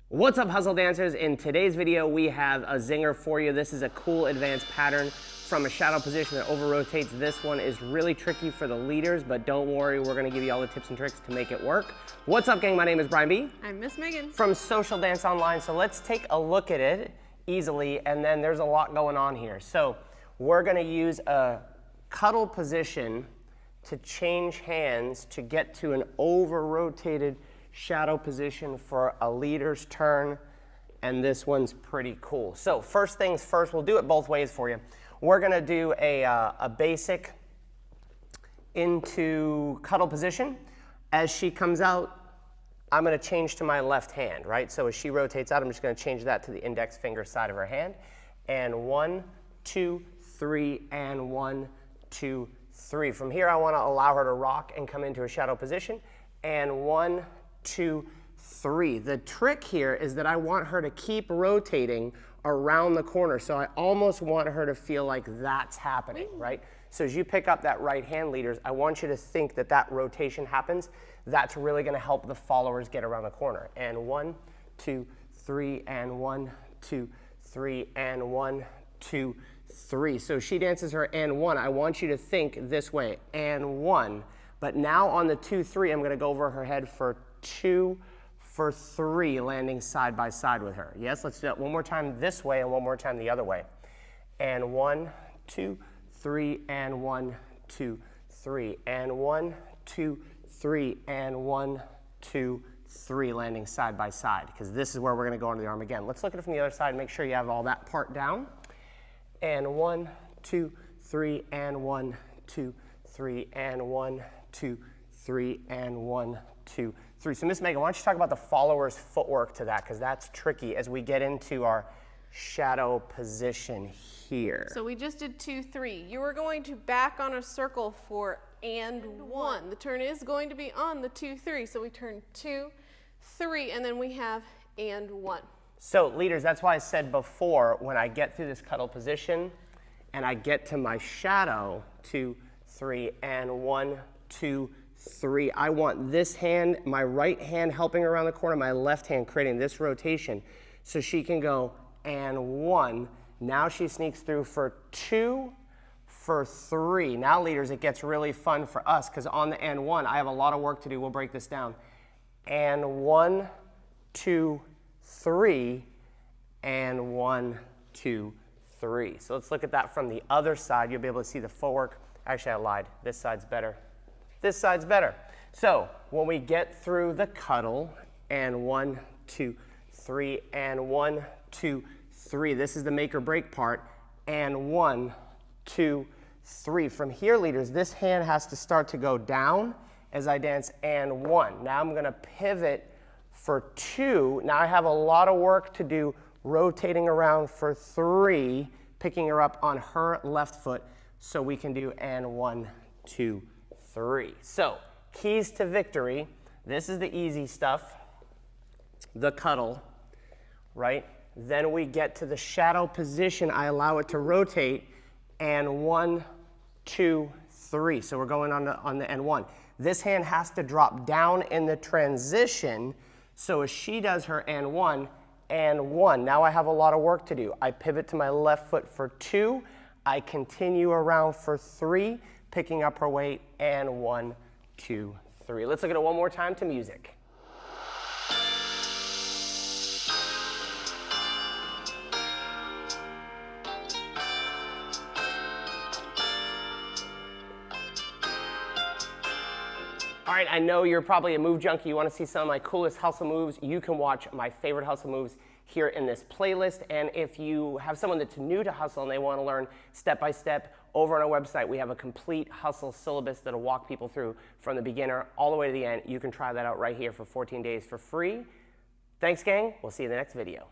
What's up, Hustle Dancers? In today's video, we have a zinger for you. This is a cool advanced pattern from a shadow position that over-rotates. This one is really tricky for the leaders, but don't worry, we're gonna give you all the tips and tricks to make it work. What's up, gang? My name is Brian B. I'm Miss Megan. From Social Dance Online. So let's take a look at it easily, and then there's a lot going on here. So we're gonna use a cuddle position to change hands to get to an over-rotated shadow position for a leader's turn, and this one's pretty cool. So first things first, we'll do it both ways for you. We're gonna do a basic into cuddle position. As she comes out, I'm gonna change to my left hand, right? So as she rotates out, I'm just gonna change that to the index finger side of her hand. And 1, 2, 3, and 1, 2, 3. From here, I wanna allow her to rock and come into a shadow position. And 1, 2, 3. The trick here is that I want her to keep rotating around the corner. So I almost want her to feel like that's happening, right? So as you pick up that right hand, leaders, I want you to think that that rotation happens. That's really gonna help the followers get around the corner. And 1, 2, 3, and 1, 2, 3, and 1, 2, 3. So she dances her and 1. I want you to think this way, and 1. But now on the 2, 3, I'm gonna go over her head for 2, for 3, landing side by side with her. Yes, let's do that one more time this way and one more time the other way. And 1, 2, 3, and 1, 2, 3, and 1, 2, 3, and 1, 2, 3, landing side by side, because this is where we're gonna go into the arm again. Let's look at it from the other side and make sure you have all that part down. And 1, 2, 3, and 1, 2, 3, and 1, 2, 3, and 1, 2, 3. So Miss Megan, why don't you talk about the follower's footwork to that, because that's tricky as we get into our shadow position here. So we just did 2, 3. You are going to back on a circle for and 1. The turn is going to be on the 2, 3. So we turn 2, 3, and then we have and 1. So leaders, that's why I said before, when I get through this cuddle position and I get to my shadow, 2, 3, and 1, 2, 3. I want this hand, my right hand helping around the corner, my left hand creating this rotation so she can go and 1. Now she sneaks through for 2, for 3. Now leaders, it gets really fun for us because on the and 1, I have a lot of work to do. We'll break this down. And 1, 2, 3, and 1, 2, 3. So let's look at that from the other side. You'll be able to see the footwork. Actually, I lied. This side's better. This side's better. So when we get through the cuddle, and 1, 2, 3, and 1, 2, 3. This is the make or break part. And 1, 2, 3. From here, leaders, this hand has to start to go down as I dance and 1. Now I'm gonna pivot for 2. Now I have a lot of work to do rotating around for 3, picking her up on her left foot so we can do and 1, 2, 3. So keys to victory. This is the easy stuff, the cuddle, right? Then we get to the shadow position. I allow it to rotate and 1, 2, 3. So we're going on the and 1. This hand has to drop down in the transition. So as she does her and 1, now I have a lot of work to do. I pivot to my left foot for 2. I continue around for 3, picking up her weight, and 1, 2, 3. Let's look at it one more time to music. All right, I know you're probably a move junkie. You want to see some of my coolest hustle moves. You can watch my favorite hustle moves here in this playlist. And if you have someone that's new to hustle and they want to learn step by step, over on our website, we have a complete hustle syllabus that'll walk people through from the beginner all the way to the end. You can try that out right here for 14 days for free. Thanks, gang. We'll see you in the next video.